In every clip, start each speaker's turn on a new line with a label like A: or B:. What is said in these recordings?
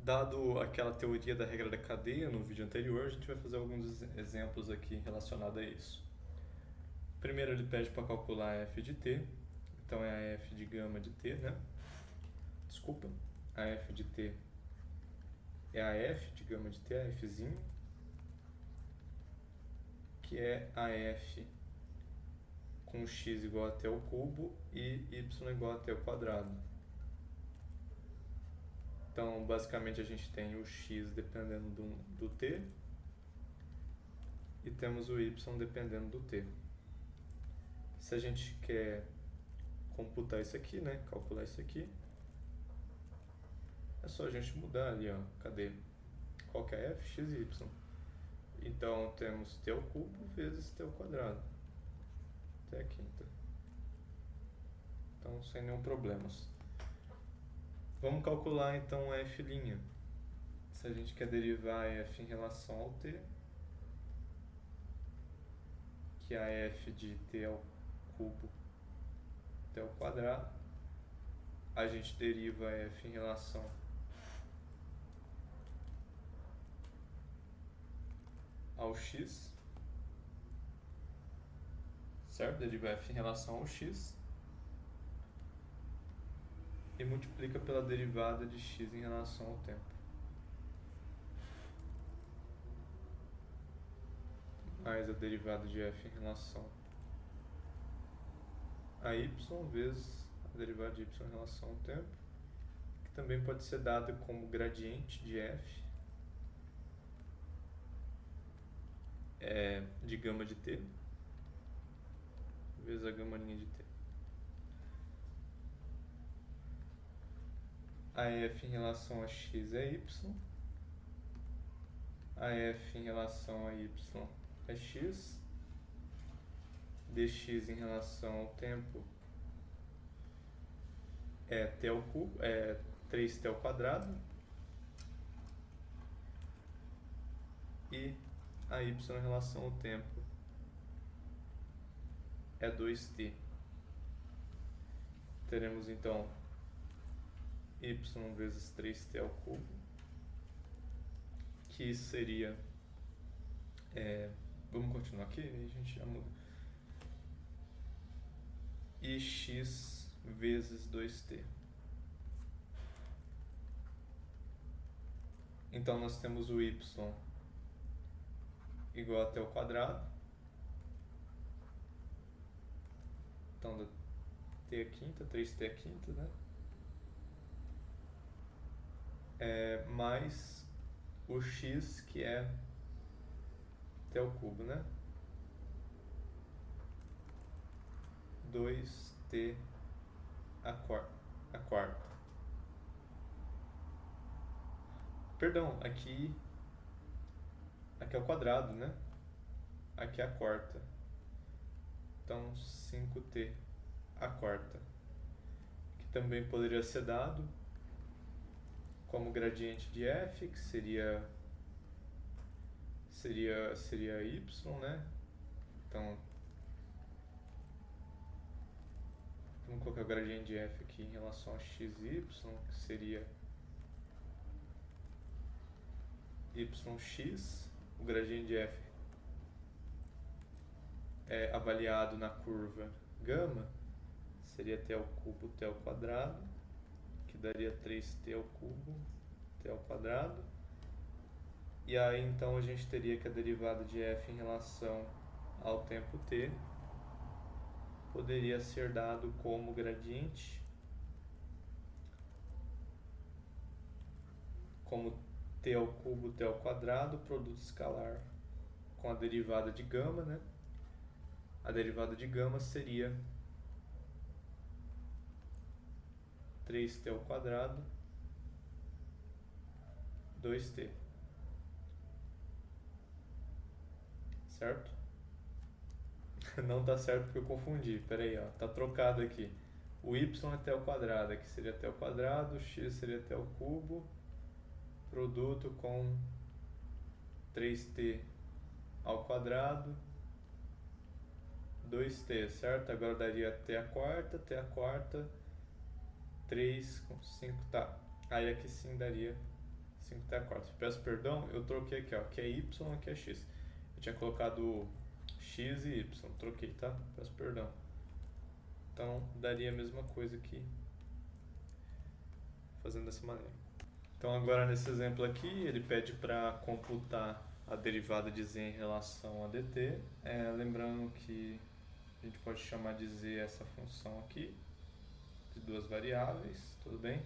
A: Dado aquela teoria da regra da cadeia no vídeo anterior, a gente vai fazer alguns exemplos aqui relacionados a isso. Primeiro ele pede para calcular a f de t, então é a f de gama de t, né? Desculpa, a f de t é a f de gama de t, a fzinho, que é a f com x igual a t ao cubo e y igual a t ao quadrado. Então, basicamente, a gente tem o x dependendo do t e temos o y dependendo do t. Se a gente quer computar isso aqui, né, calcular isso aqui, é só a gente mudar ali, ó, cadê? Qual que é f? X e y. Então, temos t ao cubo vezes t ao quadrado, t à quinta. Então, sem nenhum problema. Vamos calcular então a f'. Se a gente quer derivar a f em relação ao t, que é a f de t ao cubo t ao quadrado, a gente deriva a f em relação ao x, certo? Deriva f em relação ao x e multiplica pela derivada de x em relação ao tempo. Mais a derivada de f em relação a y vezes a derivada de y em relação ao tempo, que também pode ser dada como gradiente de f de gama de t vezes a gamazinha de t. A f em relação a x é y, a f em relação a y é x, dx em relação ao tempo é t ao cubo, é 3t ao quadrado, e a y em relação ao tempo é 2t. Teremos então y vezes 3t ao cubo, que seria, vamos continuar aqui, a gente já muda, e x vezes 2t. Então nós temos o y igual a t ao quadrado, então da t à quinta, 3t à quinta, né? Mais o x, que é t ao cubo, né? 2t à quarta. Perdão, aqui é o quadrado, né? Aqui é a quarta. Então, 5t à quarta. Que também poderia ser dado como gradiente de f, que seria y, né? Então, vamos colocar o gradiente de f aqui em relação a x e y, que seria yx. O gradiente de f é avaliado na curva gama, seria t ao cubo t ao quadrado, que daria 3t ao cubo t ao quadrado. E aí então a gente teria que a derivada de f em relação ao tempo t poderia ser dado como gradiente, como t ao cubo t ao quadrado, produto escalar com a derivada de gama, né? A derivada de gama seria 3t ao quadrado, 2t. Certo? Não tá certo porque eu confundi. Pera aí, ó. Tá trocado aqui. O y é t ao quadrado, aqui seria t ao quadrado, x seria t ao cubo, produto com 3t ao quadrado, 2t, certo? Agora daria t à quarta, 3 com 5, tá. Aí aqui sim daria 5t a quarta. Peço perdão, eu troquei aqui, ó. Aqui é y, aqui é x. Eu tinha colocado x e y, troquei, tá? Peço perdão. Então, daria a mesma coisa aqui, fazendo dessa maneira. Então, agora nesse exemplo aqui, ele pede para computar a derivada de z em relação a dt. Lembrando que a gente pode chamar de z essa função aqui, de duas variáveis, tudo bem?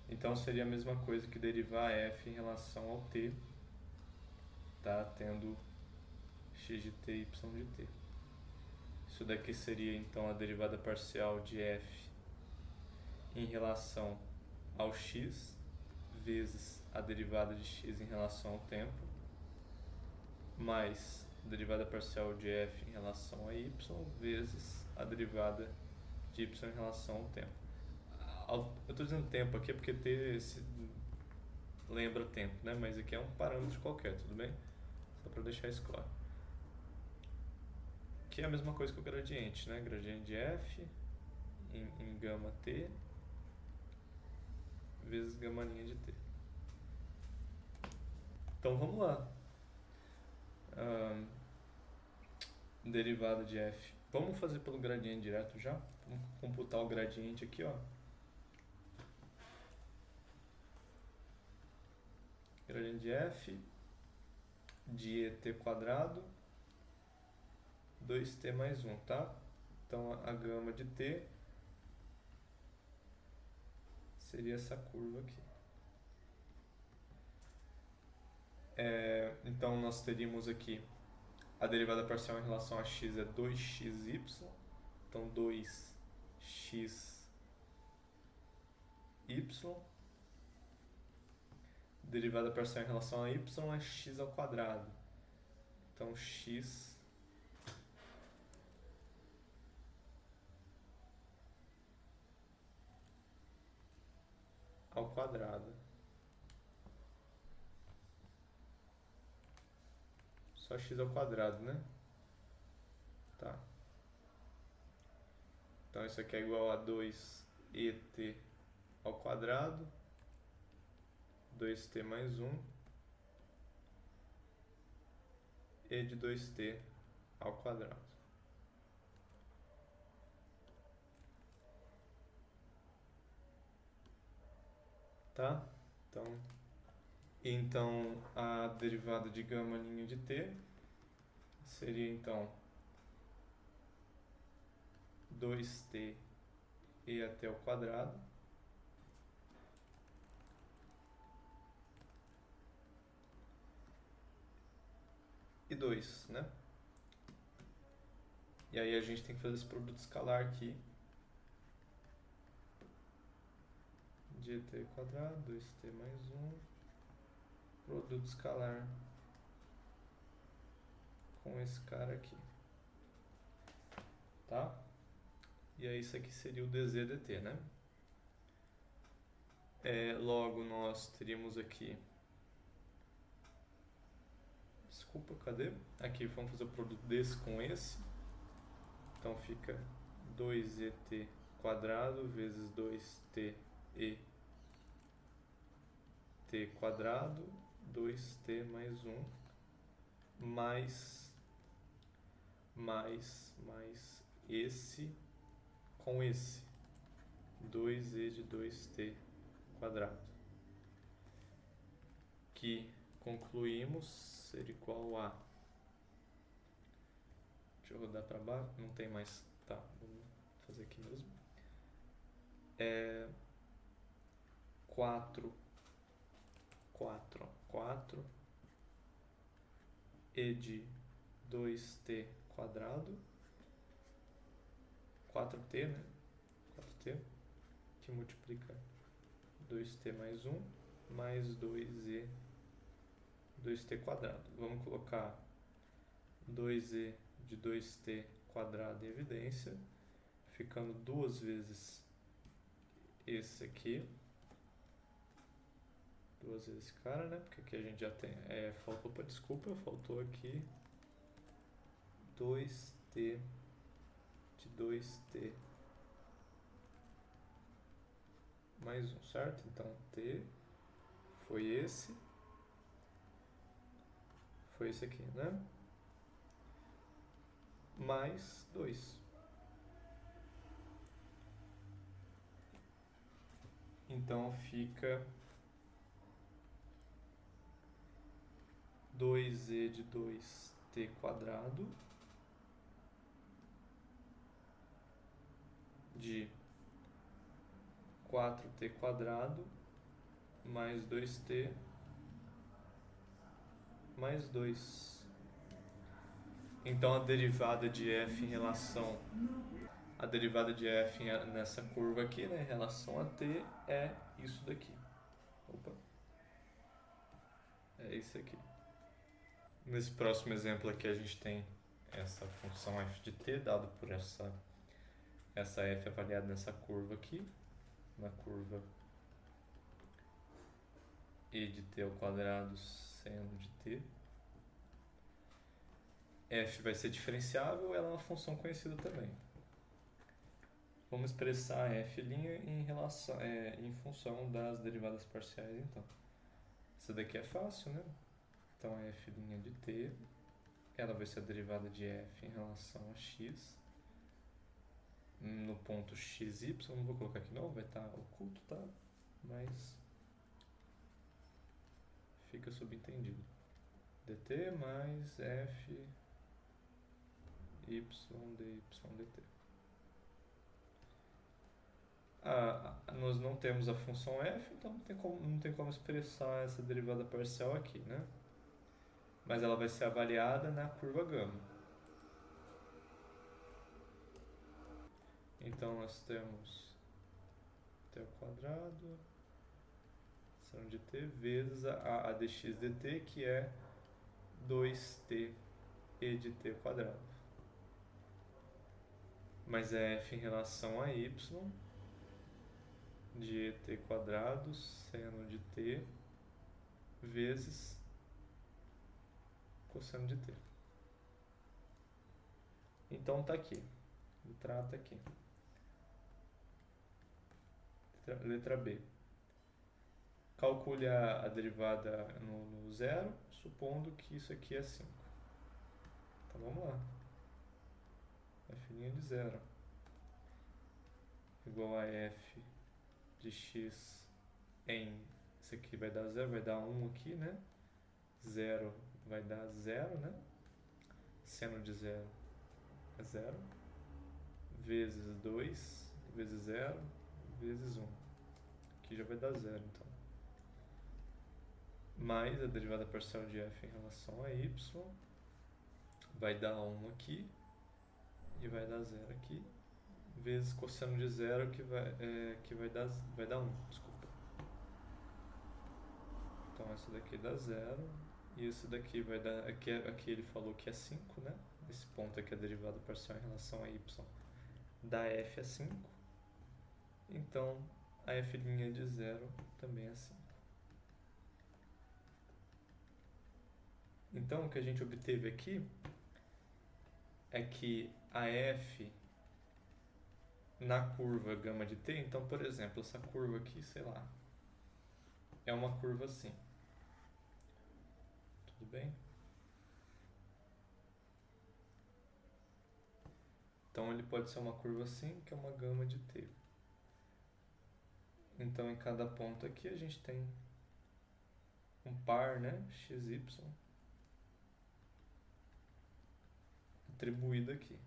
A: Então, seria a mesma coisa que derivar f em relação ao t, tá? Tendo x de t e y de t. Isso daqui seria, então, a derivada parcial de f em relação ao x, vezes a derivada de x em relação ao tempo, mais a derivada parcial de f em relação a y, vezes a derivada de y em relação ao tempo. Eu estou dizendo tempo aqui porque t lembra tempo, né? Mas aqui é um parâmetro qualquer, tudo bem? Só para deixar isso claro. Que é a mesma coisa que o gradiente, né? Gradiente de f em gama t vezes gama linha de t. Então vamos lá. Derivada de f. Vamos fazer pelo gradiente direto já? Vamos computar o gradiente aqui, ó. Gradiente de f de et quadrado 2t mais 1, tá? Então a gama de t seria essa curva aqui. Então nós teríamos aqui a derivada parcial em relação a x é 2xy, então 2xy. Derivada parcial em relação a y é x ao quadrado, então x ao quadrado. Só x ao quadrado, né? Tá. Então isso aqui é igual a 2et ao quadrado, 2t mais 1, e de 2t ao quadrado. Tá? Então a derivada de gama linha de t seria então 2t e até o quadrado e 2, né? E aí a gente tem que fazer esse produto escalar aqui de et quadrado, 2t mais 1, produto escalar com esse cara aqui, tá? E aí isso aqui seria o dz dt, né? Logo nós teríamos aqui, desculpa, cadê? Aqui vamos fazer o produto desse com esse, então fica 2et quadrado vezes 2t e t quadrado, 2t mais 1, mais esse com esse, 2e de 2t quadrado, que concluímos ser igual a, deixa eu rodar para baixo, não tem mais, tá, vamos fazer aqui mesmo, 4 e de 2t quadrado, 4t, né? 4t, que multiplica 2t mais 1, mais 2e, 2t quadrado. Vamos colocar 2e de 2t quadrado em evidência, ficando duas vezes esse aqui, duas vezes esse cara, né? Porque aqui a gente já tem, faltou aqui 2t de 2t mais 1, certo? Então t foi esse. Foi esse aqui, né? Mais 2. Então fica 2e de 2t quadrado de 4t quadrado mais 2t mais 2. Então a derivada de f em relação a derivada de f nessa curva aqui, né, em relação a t, é isso daqui. Opa. É isso aqui. Nesse próximo exemplo aqui a gente tem essa função f de t dado por essa f avaliada nessa curva aqui, na curva e de t ao quadrado seno de t. F vai ser diferenciável, ela é uma função conhecida também. Vamos expressar f' em função das derivadas parciais, então. Essa daqui é fácil, né? Então, f' de t, ela vai ser a derivada de f em relação a x. No ponto xy, não vou colocar aqui não, vai estar oculto, tá? Mas fica subentendido. dt mais f y dy dt. Nós não temos a função f, então não tem como expressar essa derivada parcial aqui, né? Mas ela vai ser avaliada na curva gama. Então nós temos t ao quadrado, seno de t, vezes a dx dt, que é 2t e de t quadrado. Mas é f em relação a y de et quadrado seno de t vezes cosseno de t. Então tá aqui. Trata aqui. Letra B. Calcule a derivada no zero, supondo que isso aqui é 5. Então vamos lá. F' de 0 igual a f de x em... Isso aqui vai dar 0, vai dar 1 aqui, né? 0 vai dar 0, né? Seno de 0 é 0. Vezes 2, vezes 0, vezes 1. Aqui já vai dar 0, então. Mais a derivada parcial de f em relação a y. Vai dar 1 aqui. E vai dar 0 aqui. Vezes cosseno de 0, que vai dar 1. Desculpa. Então, esse daqui dá 0. E esse daqui vai dar... Aqui ele falou que é 5, né? Esse ponto aqui, a derivada parcial em relação a y, da f é 5. Então, a f' de 0 também é 5. Então, o que a gente obteve aqui é que a f na curva gama de t, então, por exemplo, essa curva aqui, sei lá, é uma curva assim. Tudo bem? Então, ele pode ser uma curva assim, que é uma gama de t. Então, em cada ponto aqui, a gente tem um par, né, xy, atribuído aqui.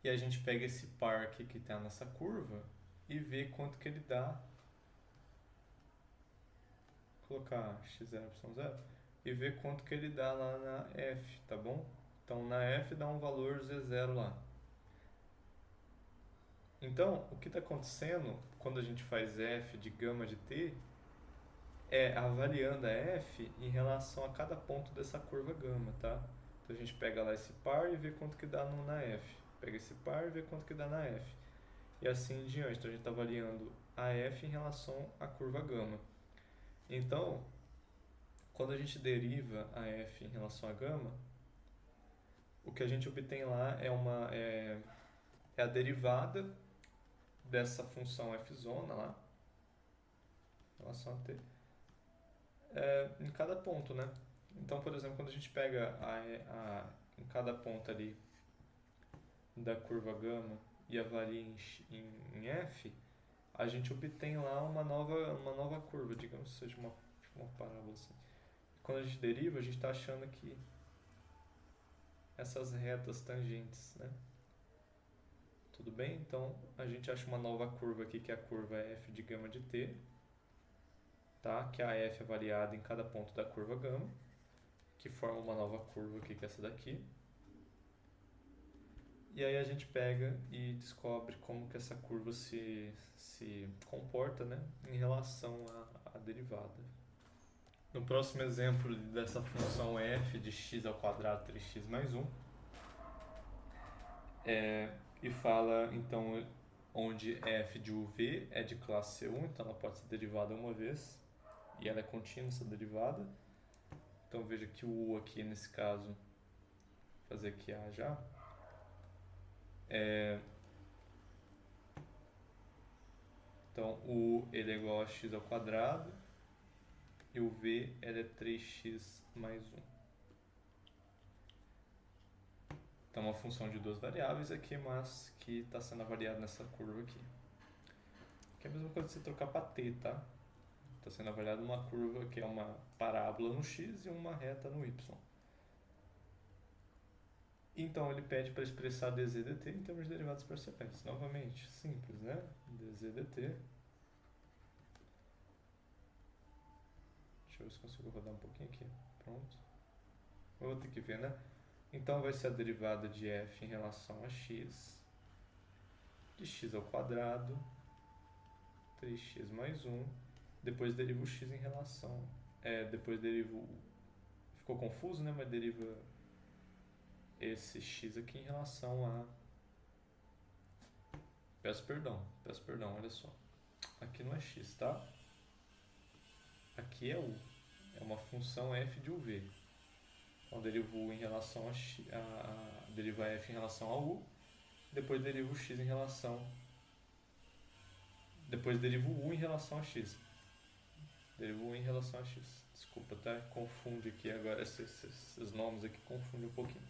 A: E a gente pega esse par aqui que está nessa curva e vê quanto que ele dá. Colocar x0, y0 e ver quanto que ele dá lá na f, tá bom? Então, na f dá um valor z0 lá. Então, o que está acontecendo quando a gente faz f de gama de t é avaliando a f em relação a cada ponto dessa curva gama, tá? Então, a gente pega lá esse par e vê quanto que dá na f. Pega esse par e vê quanto que dá na f. E assim em diante. Então, a gente está avaliando a f em relação à curva gama. Então, quando a gente deriva a f em relação a gama, o que a gente obtém lá é a derivada dessa função f zona lá, em relação a t, em cada ponto, né? Então, por exemplo, quando a gente pega em cada ponto ali da curva gama e avalia em f, a gente obtém lá uma nova curva, digamos que seja tipo uma parábola assim. Quando a gente deriva, a gente está achando que essas retas tangentes, né? Tudo bem? Então, a gente acha uma nova curva aqui, que é a curva f de gama de t, tá? Que a f é variada em cada ponto da curva gama, que forma uma nova curva aqui, que é essa daqui. E aí a gente pega e descobre como que essa curva se comporta, né, em relação à derivada. No próximo exemplo dessa função f de x ao quadrado 3x mais 1, e fala então onde f de uv é de classe C1, então ela pode ser derivada uma vez, e ela é contínua essa derivada. Então veja que o u aqui nesse caso, vou fazer aqui a já, então o u ele é igual a x ao quadrado e o v ele é 3x mais 1. Então uma função de duas variáveis aqui, mas que está sendo avaliada nessa curva aqui. Que é a mesma coisa que você trocar para t, tá? Está sendo avaliada uma curva que é uma parábola no x e uma reta no y. Então ele pede para expressar dz dt em termos de derivadas parciais. Novamente, simples, né? dz dt. Deixa eu ver se consigo rodar um pouquinho aqui. Pronto. Eu vou ter que ver, né? Então vai ser a derivada de f em relação a x, de x ao quadrado, 3x mais 1. Depois deriva o x em relação... depois deriva... Ficou confuso, né? Mas deriva esse x aqui em relação a... Peço perdão, olha só. Aqui não é x, tá? Aqui é u. É uma função f de uv. Então derivo u em relação deriva f em relação a u. Depois derivo o x em relação... Depois derivo o u em relação a x. Derivo u em relação a x. Desculpa, tá? Confunde aqui agora, esses nomes aqui confundem um pouquinho.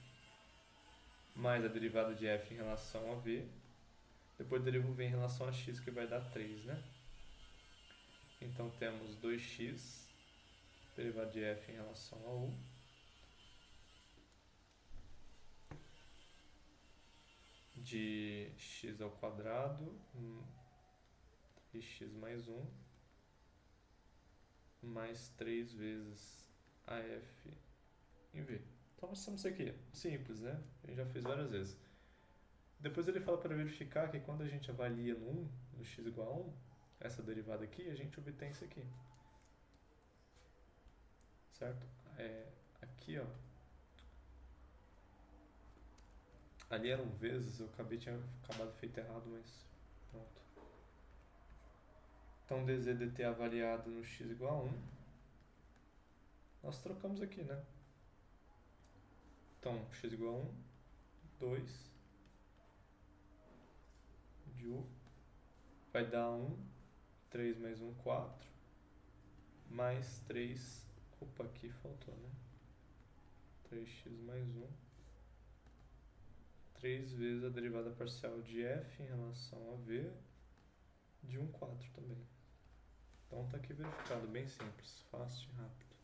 A: Mais a derivada de f em relação a v. Depois derivo v em relação a x, que vai dar 3, né? Então temos 2x, derivada de f em relação a u. De x ao quadrado, 3x mais 1, mais 3 vezes a f em v. Então nós temos isso aqui, simples, né? A gente já fez várias vezes. Depois ele fala para verificar que quando a gente avalia no 1, no x igual a 1, essa derivada aqui, a gente obtém isso aqui. Certo? Aqui, ó. Ali eram vezes, eu tinha acabado feito errado, mas pronto. Então dz dt avaliado no x igual a 1. Nós trocamos aqui, né? Então, x igual a 1, 2 de u vai dar 1, 3 mais 1, 4, mais 3, opa, aqui faltou, né? 3x mais 1, 3 vezes a derivada parcial de f em relação a v, de 1, 4 também. Então tá aqui verificado, bem simples, fácil e rápido.